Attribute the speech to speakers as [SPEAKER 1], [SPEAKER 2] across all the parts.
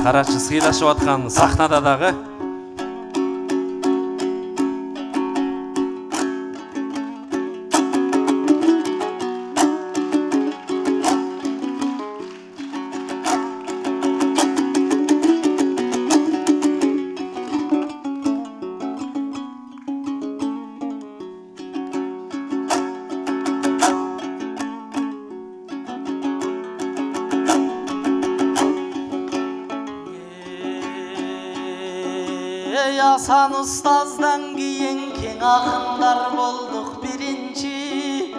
[SPEAKER 1] Карачы сыйлашып аткан сахнада дагы
[SPEAKER 2] Hasan Ustaz'dan giyin keng akınlar bulduk birinci.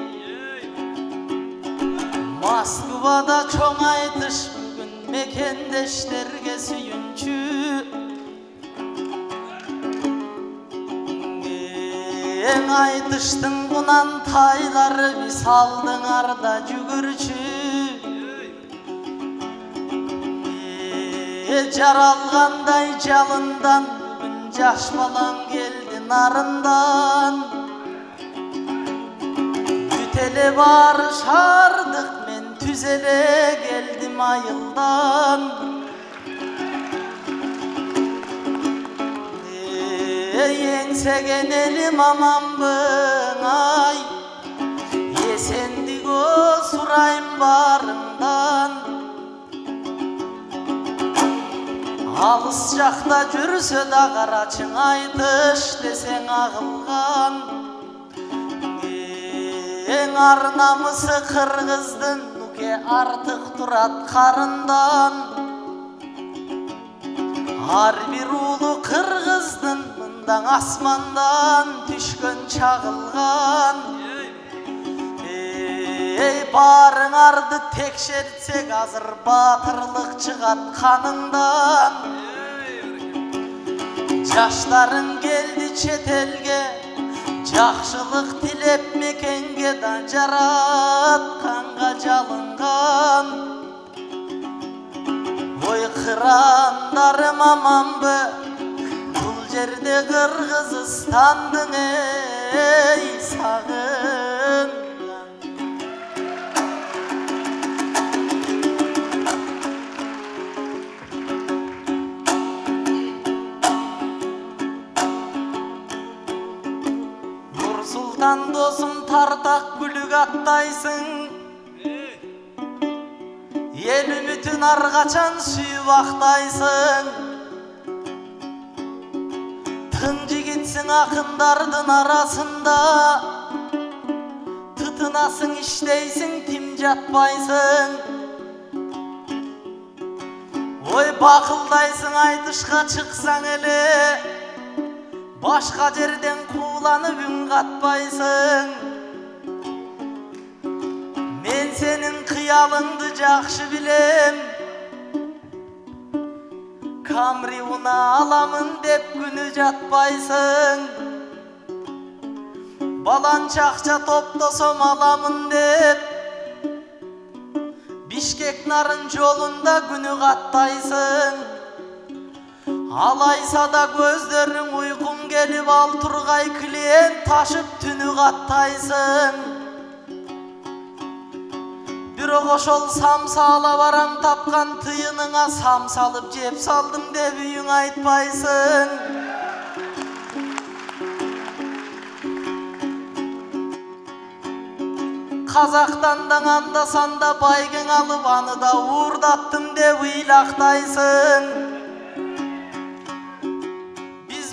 [SPEAKER 2] Moskvada çoğ aytış bugün mekendeşlerge süyünçü. En aytıştın bunan tayları biz aldın arda cügürçü. Jaralganday jalından Yaş balan geldi narından. Bütele barışardık men tüzele geldim ayıldan. Yensegen elim aman bıngay. Yesendik o surayım barından. Alыс жақта жүрсе да қарачың айтыш десең ағылған. Ең ар намысы қырғыздың нүке артық тұрат қарындан. Ар бір улы қырғыздың мындан асмандан түшкөн чағылған. Барың арды текшертсек азыр батырлық чыгат каныңдан. Жаштарың келди чет элге, жакшылык тилеп мекенге да жаратканга жалынган. Ой кырандарым аманбы, бул жерде Кыргызстандың эй сагын. Sultan dosum tartak gülük attayсың. El ümütün argaçan sүйüp актайсың. Тынжы кетсің акындардын арасында. Тытынасың иштейсің тим жатпайсың. Ой бакылдайсың айтышка чыксаң эле. Başka жерден кууланып үн катпайсың. Мен сенин кыялыңды жакшы билем. Камри уна аламын деп күнү жатпайсың. Баланча акча топтосом аламын деп. Бишкек нарын жолунда күнү каттайсың. Алайса да көздөрүң уйкуң келип ал тургай клиент ташып түнү каттайсың. Бирок ошол самсала барам тапкан тыйыныңа сам салып жеп салдым деп үйүң айтпайсың. Казактандан анда-санда байгың алып аны да уурдаттым деп ыйлактайсың.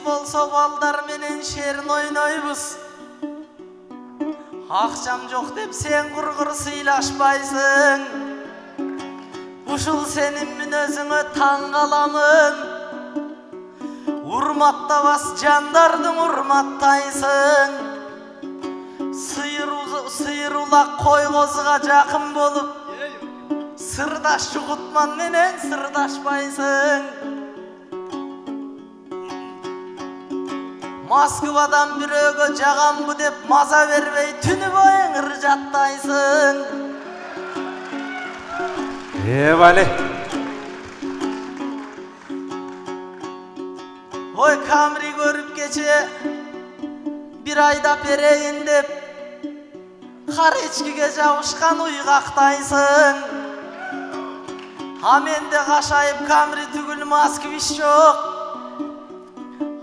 [SPEAKER 2] Болсо балдар менен шерин ойнойбуз. Акчам жок деп сен кургур сыйлашпайсың. Ушул сенин мүнөзүңө таң каламын. Урматтабас жандардын урматтайсың. Сыйыр улак койгозуга жакын болуп, сырдаш жугутман менен сырдашпайсың. Москвадан бирөөгө жагамбы деп маза бербей түнү бою ыңыр жаттайсың.
[SPEAKER 1] Бале.
[SPEAKER 2] Ой Камри көрүп кече бир айдап берейин деп кар эчкиге жабышкан уйгактайсың. Amende kaşayıp kamri tügül Moskviç yok.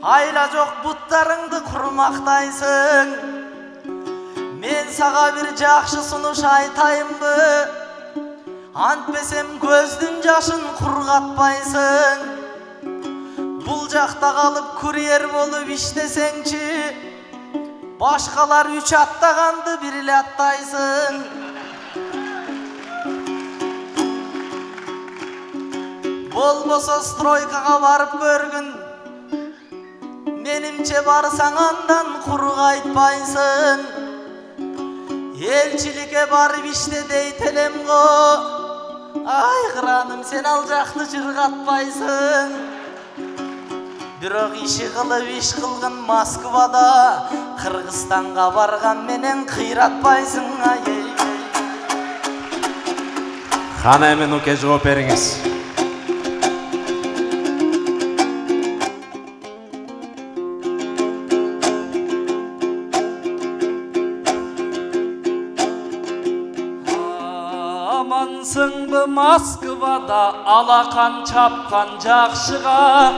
[SPEAKER 2] Ayla yok butlarыңды kurmaktayсың. Men sağa bir jakşı sunuş aytayımdı. Antpesem gözdün yaşın kurgatpaysың. Bul jakta kalıp kuryer bolup işteseңçi. Başkalar 3 attagandı birle attayсың. Bolbosa stroykaga barıp görgün. Menimçe barsaң andan kuruk aytpaysың. Elçilike barıp işte deytelem go. Ay kıranım sen aljaklı jırgatpaysың. Бирок иши кылып иш кылгын Москвада, Кыргызстанга барган менен кыйратпайсың ай.
[SPEAKER 1] Хана эми нуке жооп бериңиз.
[SPEAKER 3] Амансыңбы Москвада алакан чапкан жакшыга?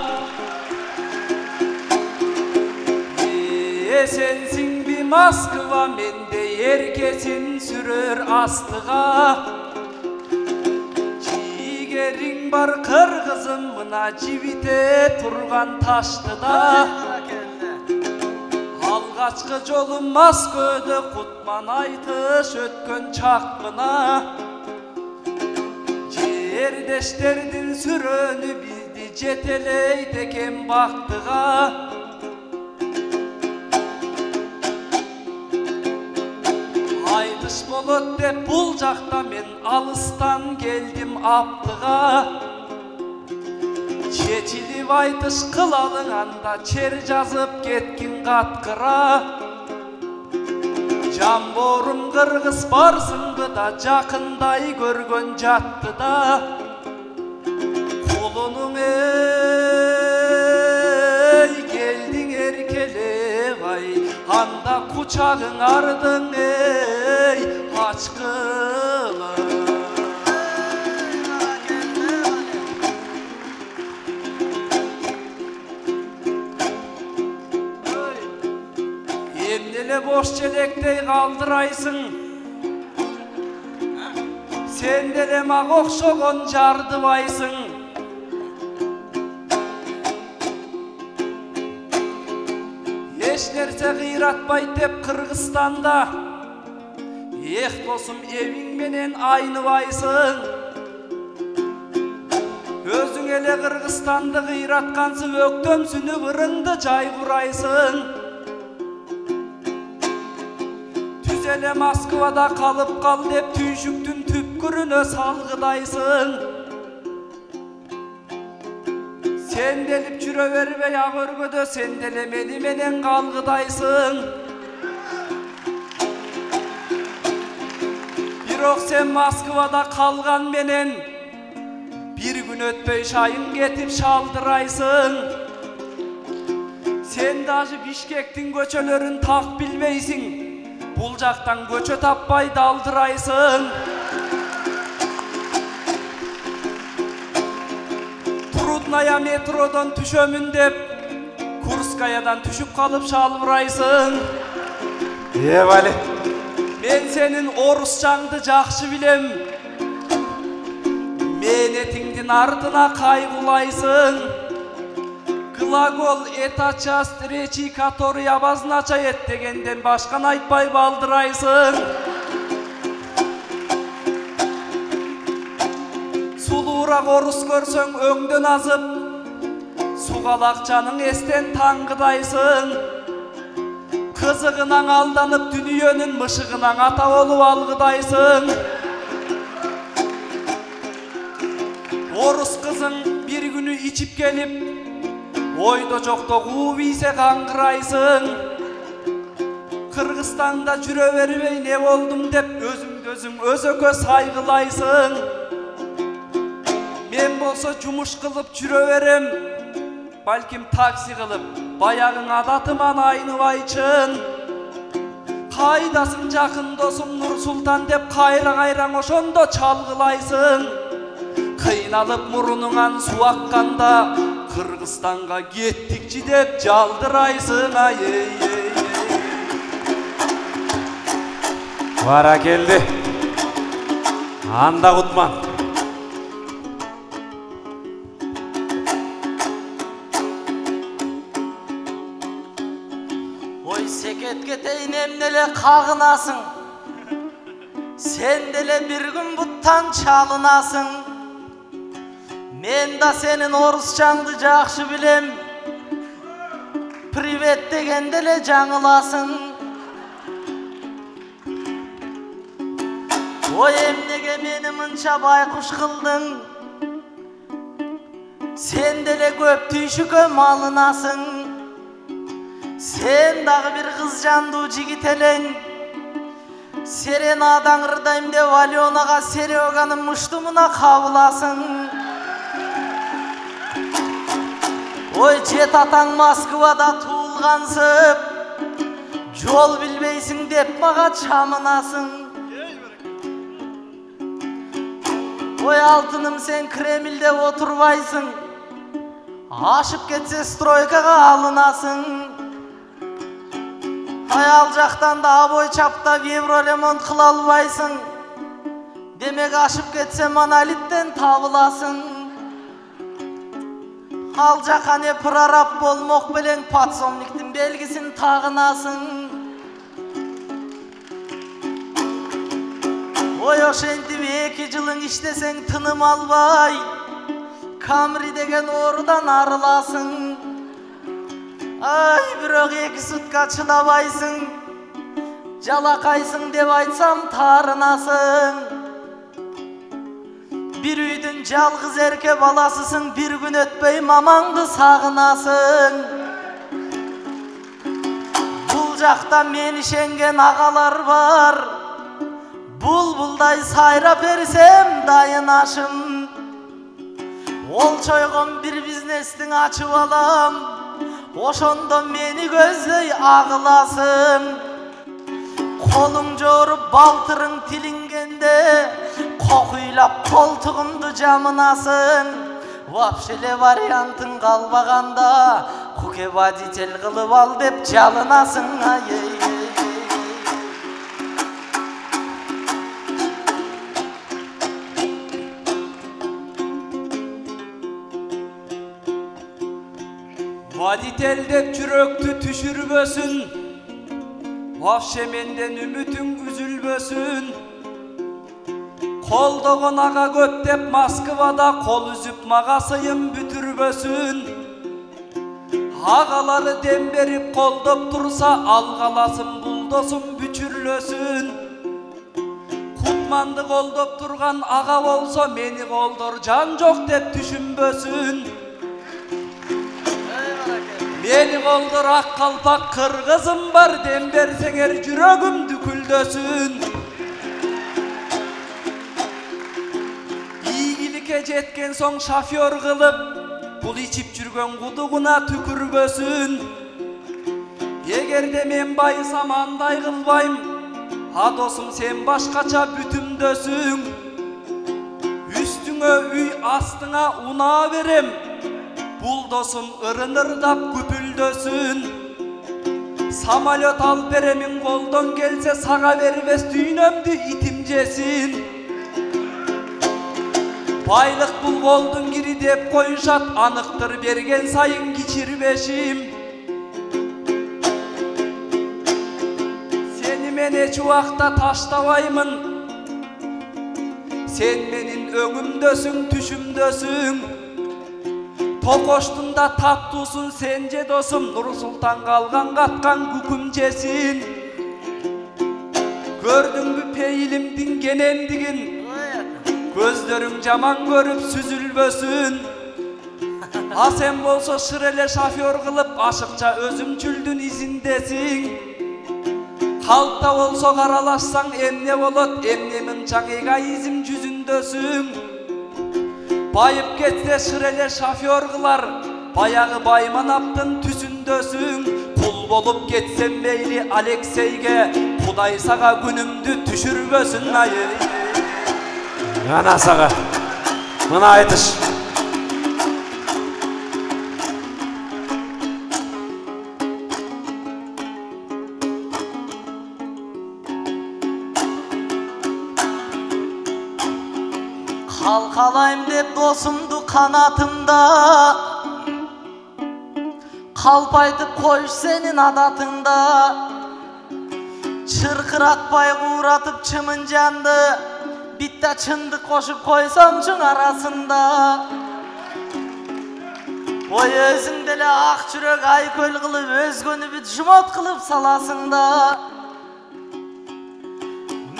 [SPEAKER 3] Эсенсиңби Москва менде эркесин сүрөр астыга? Жигериң бар кыргызым мына жибите турган таштыда. Алгачкы жолум Москвада кутман айтыш өткөн чакмына. Жердештердин сүрөнү бизди жетелейт экен бактыга. Айтыш болот деп бул жакта мен алыстан келдим аптыга. Чечилип айтыш кылалың анда чер жазып кеткин каткыра. Жамборум кыргыз барсыңбы да жакындай көргөн жатты да. Колунуң эй келдиң эркелеп ай, анда кучагың ардың эй ачкылы. Эмнеле бош желектей калдырайсың? Сен деле мага окшогон жардыбайсың. Эч нерсе кыйратпайт деп Кыргызстанда. Эх досум эвиң менен айныбайсың. Өзүң эле Кыргызстанды кыйраткансың, өктөмсүнүп ырыңды жайгурайсың. Эле Москвада калып кал деп түйшүктүн түпкүрүнө салгыдайсың. Сенделип жүрө бербей ак өргөдө сенделе мени менен калгыдайсың. Бирок сен Москвада калган менен бир күн өтпөй шайың кетип шалдырайсың. Сен даже Бишкектин көчөлөрүн так билбейсиң. Бул жактан көчө таппай далдырайсың. Трудная метродон түшөмүн деп Курскаядан түшүп калып шалбырайсың.
[SPEAKER 1] Вали.
[SPEAKER 3] Мен сенин орусчаңды жакшы билем. Менетиңдин артына кайгулайсың. Глагол это часть речи, который обозначает дегенден башканы айтпай балдырайсың. Сулуураак орус көрсөң өңдөн азып, сугалак жаның эстен таңгыдайсың. Кызыгынан алданып дүнүйөнүн мышыгынан ата болуп алгыдайсың. Орус кызың бир күнү ичип келип, ойдо жокто кууп ийсе каңгырайсың. Кыргызстанда жүрө бербей не болдум деп өзүңдү өзүң өзөкө сайгылайсың. Мен болсо жумуш кылып жүрө берем, балким такси кылып, баягың адатыман айныбайчын. Кайдасың жакын досум Нур Султан деп кайра-кайраң ошондо чалгылайсың. Kıynalıp murunungan su akkanda Kırgızstan'a gittikçi dep caldıraysın ay ey ey.
[SPEAKER 1] Vara geldi. Anda Kutman.
[SPEAKER 2] Oy seketke teynем nele kağınasın. Sen dele bir gün buttan çalınasın. Men da senin orusçandı jakşı bilem. Privet degen dele жаңılasın. Oy emnege meni mınça baykuş kıldın. Sen dele köp tüyşükö malınasın. Sen dağı bir kız jandu jigit eleň. Serenadan ırdaym dep Alyonaga Serёганын муштумуна кабыlasın. Oy jet ataң Moskvada tuğulgansıp, jol bilbeysin dep maga çamınasın. Oy altınım sen Kreml'de oturbaysın, aşıp ketse stroykaga alınasın. Ayal jaktan da aboy çapta vibrolemont kıla albaysın. Demek aşıp ketse monolitten tabılasın. Al jakane prarap bolmok bilen patsomliktin belgisin tağınasın. Oy oşentip 2 yılın iştesen tınım albay, Camry degen orudan arılasın. Ay birok 2 sutka çılabaysın, jalakaysın dep aytsam tarınasın. Bir üydün жалgыз erke balasısın, bir gün ötpey mamаңды sağınasın. Bul jakta meni şengen ağalar var, bulbulday sayrap ersem dayınaşım. Ol çoygon bir biznestin açıp alam, oşondo meni gözlöy ağılasın. Kolun jorup baltırın tilingende, kokuylap koltuğumdu camınasın. Vapşele variantın kalbaganda, kuke vaditel kılıp al dep çalınasın ay ey ey.
[SPEAKER 3] Vaditel dep çüröktü tüşürbösün, vapşe menden ümütün üzülbösün. Koldoğun ağa köp dep Moskvada kol üzüp maga sıyım bütürbösün. Ağaları dem berip koldop tursa algalasın buldosum bütürlösün. Kutmandı koldop turgan ağa bolsa meni koldor can jok dep düşünbösün. Meni koldur ak kalpak kırgızım var dem bersenger jürögüm düküldösün. İyilik'e jetken soň şaför kılıp, bul içip jürgen kuduguna tükürbösün. Egerde men bayısam anday kılbayım, ha dosum sen başkaça bütümdösün. Üstüňe üy astyňa una berem, bul dosum ırınırdap küpüldösün. Samalyot al beremin koldan gelse sağa berbes düýnömdü itimcesin. Baylık bul koldun giri dep koyuşat, anıktır bergen sayın geçirbeşim. Seni men eç uakta taştabaymın, sen menin öňümdösüň tüşümdösüň. Tokoştunda tattusun sence dosum, Nur Sultan kalgan katkan hükümcesin. Gördün mü peylimdin genendigin, gözlerin jaman görüp süzülbösün. Ha sen bolsa şirele şaför kılıp aşıkça özümçüldün izindesin. Halkta bolsa karalaşsan emne bolot, emnemin çaң egoizm yüzündösün. Bayıp ketse şirele şaför kılar, bayağı baymanaptın tüsündösün. Kul bolup ketsem meyli Alekseyge, Kuday sağa günümdü tüşürbösün ayı.
[SPEAKER 1] Ana sağa. Мына айтыш.
[SPEAKER 2] Қалқалайым деп досымды қанатымда, қалпайтып қойш сенің адатыңда. Шырқыратпай қуратып чымын жанды, битта чынды қошып қойсамшың арасында. Ой өзің деле ақ жүрек айкөл қылып, өзгөні бүт жұмат қылып саласында.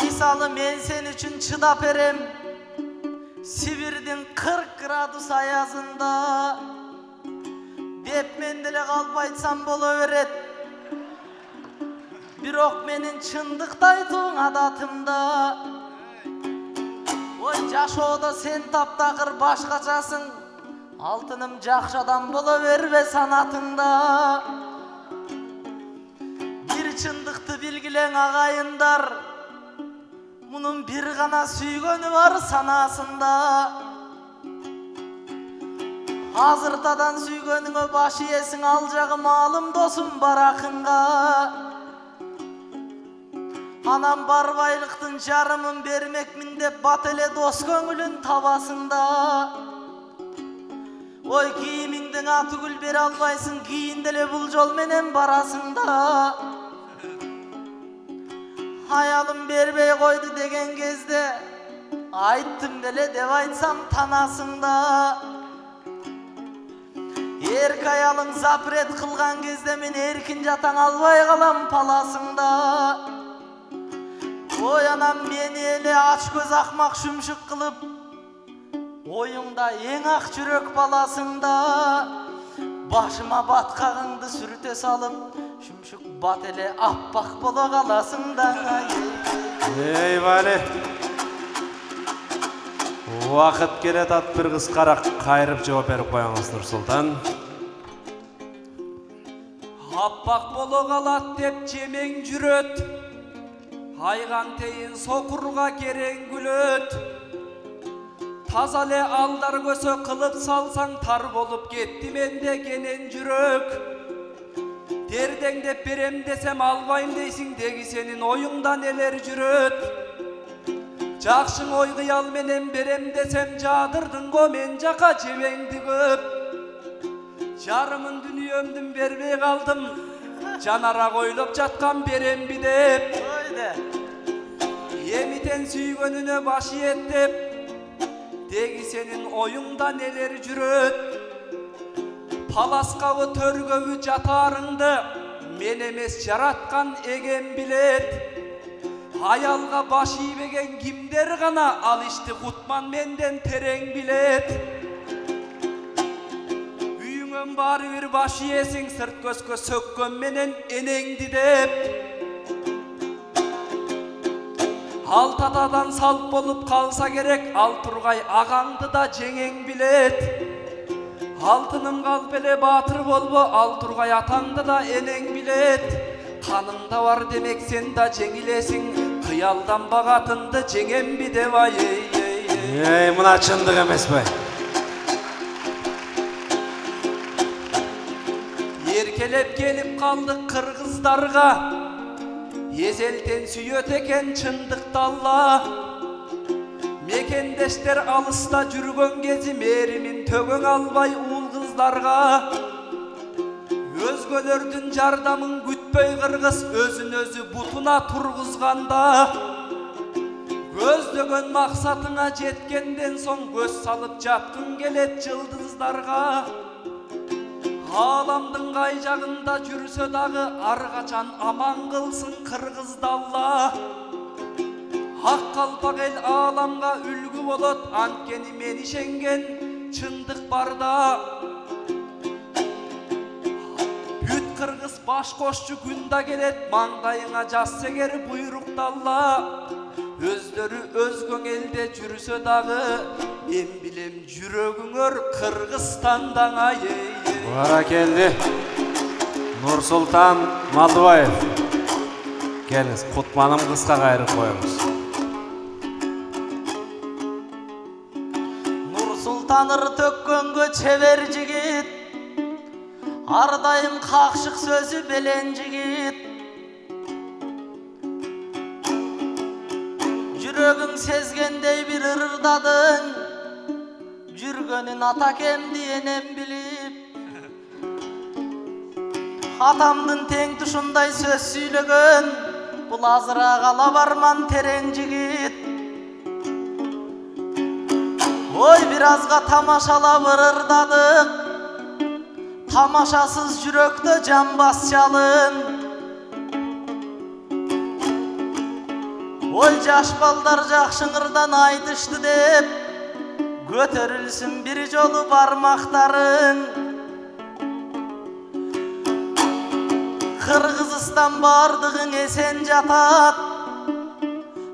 [SPEAKER 2] Мисалы мен сен үшін чыдап берем, Сибирдің 40 градус аязында. Деп мен деле қалып айтсам бола берет, бирок менің чындықты айтуың адатымда. Ой жашоодо сен таптакыр башкачасың, алтыным жакшы адам бола бербе санатыңда. Бир чындыкты билгилең агайындар, мунун бир гана сүйгөнү бар санасында. Азыртадан сүйгөнүңө баш ийесиң, ал жагы маалым досум баракынга. Анам бар байлыктын жарымын бермекмин деп бат эле дос көңүлүн табасында. Ой кийимиңдин атүгүл бере албайсың, кийин деле бул жол менен барасыңда. Аялым бербей койду деген кезде, айттым деле деп айтсам танасыңда. Эрк аялың запрет кылган кезде мен эркин жатаң албай калам паласыңда. Ой анам мени эле ач көз акмак шүмшүк кылып, оюңда эң ак жүрөк баласыңда. Башыма баткагыңды сүртө салып, шүмшүк бат эле аппак боло каласыңда.
[SPEAKER 1] Ey Vali. Вакыт келет, бир кыскараак кайрып жооп берип коюңуз Нурсултан.
[SPEAKER 3] Аппак боло калат деп жемең жүрөт, айган тейин сокурга керең күлөт. Таза эле алдар көсө кылып салсаң, тар болуп кетти менде кенен жүрөк. Дердеңдеп берем десем албайм дейсиң, деги сенин оюңда нелер жүрөт. Жакшың ой кыял менен берем десем, жадырдың го мен жака жебеңди көп. Жарымын дүниөмдүн бербей калдым, жанара ойлоп жаткан беремби деп. Эмитен сүйгөнүнө баш ийет деп, деги сенин оюңда нелер жүрөт. Паласкабы төргөбү жатарыңды мен эмес жараткан эген билет. Аялга баш ийбеген кимдер гана ал ишти кутман менден терең билет. Үйүңөн баары бир баш ийесиң, сырт көзгө сөккөн менен энеңди деп. Ал татадан салт болуп калса керек, ал тургай агаңды да жеңең билет. Алтыным калп эле баатыр болбо, ал тургай атаңды да энең билет. Каныңда бар демек сен да жеңилесиң, кыялдан багатынды жеңемби деп ай.
[SPEAKER 1] Ey мына чындык эмеспи?
[SPEAKER 3] Эркелеп келип калдык кыргыздарга, эзелтен сүйөт экен чындыкты Алла. Мекендештер алыста жүргөн кези, меримин төгөң албай уул кыздарга. Өзгөлөрдүн жардамын күтпөй кыргыз, өзүн өзү бутуна тургузганда. Көздөгөн максатыңа жеткенден соң, көз салып жаткың келет жылдыздарга. Аламдын кай жагында жүрсө дагы, ар качан аман кылсын кыргызды Алла. Ак калпак эл аламга үлгү болот, анткени мен ишенген чындык барда. Бүт кыргыз баш кошчу күн да келет, маңдайыңа жаз сегер буйрукту Алла. Өздөрү өзгөң элде жүрсө дагы, мен билем жүрөгүңөр Кыргызстандан ай.
[SPEAKER 1] Бара келди. Нурсултан Малдыбаев. Келиңиз, кутманым кыска кайрып коюңуз.
[SPEAKER 2] Таныр төккөнгө чебер жигит, ардайым какшык сөзү белен жигит. Жүрөгүң сезгендей бир ырырдадың, жүргөнүн атакемди энем билип. Атамдын тең тушундай сөз сүйлөгөн, бул азыраак ала барман терең жигит. Ой, бир азга тамашалап ырырдадык, тамашасыз жүрөктө жамбас чалын. Ой, жаш балдар жакшыңырдан айтышты деп, көтөрүлсүн бир жолу бармактарың. Кыргызстан бардыгың эсен жатат,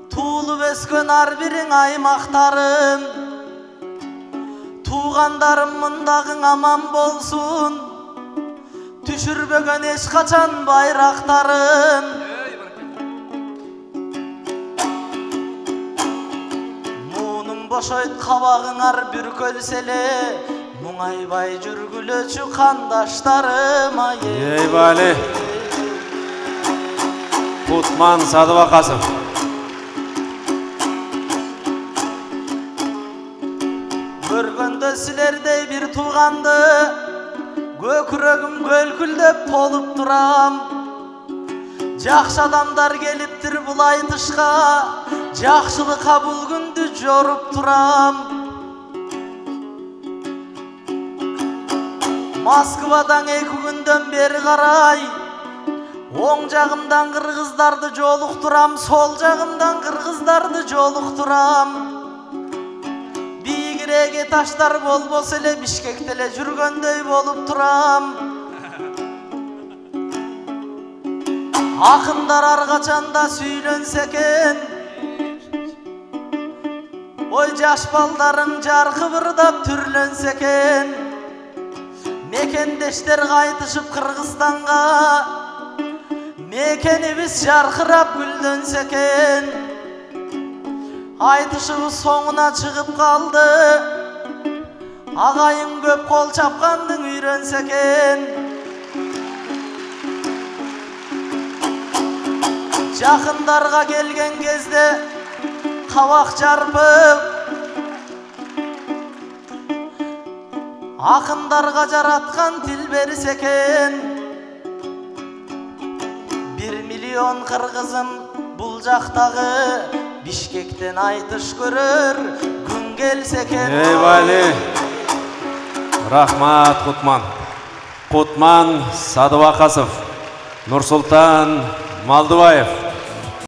[SPEAKER 2] туулуп өскөн ар бириң аймактарың. Туғандарым мындағың аман болсун, түшүрбөгөн эч качан байрактарын. Муунуң бошойт кабагыңар бүркөлсө эле, муңайбай жүргүлөчү кандаштарым ай.
[SPEAKER 1] Eyvali. Kutman Sadıvakasov.
[SPEAKER 2] Көргөндө силердей бир тууганды, көкүрөгүм көлкүлдөп толуп турам. Жакшы адамдар келиптир бул айтышка, жакшылыкка бул күндү жоруп турам. Москвадан 2 күндөн бери карай, оң жагымдан кыргыздарды жолуктурам, сол жагымдан кыргыздарды жолуктурам. Биигиреги таштар болбосо эле Бишкекте эле жүргөндөй болуп турам. Акындар ар качанда сүйлөнсө экен, ой жаш балдарың жаркы ырдап түрлөнсө экен. Мекендештер кайтышып Кыргызстанга, мекенибиз жаркырап гүлдөнсө экен. Айтышыбыз соңуна чыгып калды, агайың көп кол чапкандың үйрөнсө экен. Жакындарга келген кезде кабак жарпып, акындарга жараткан тил берсе экен. 1 миллион кыргызым бул жактагы Бишкектен айтыш көрөр күн келсе экен.
[SPEAKER 1] Eyvali. Rahmat Kutman. Kutman Sadıvakasov. Nursultan Maldıvayev.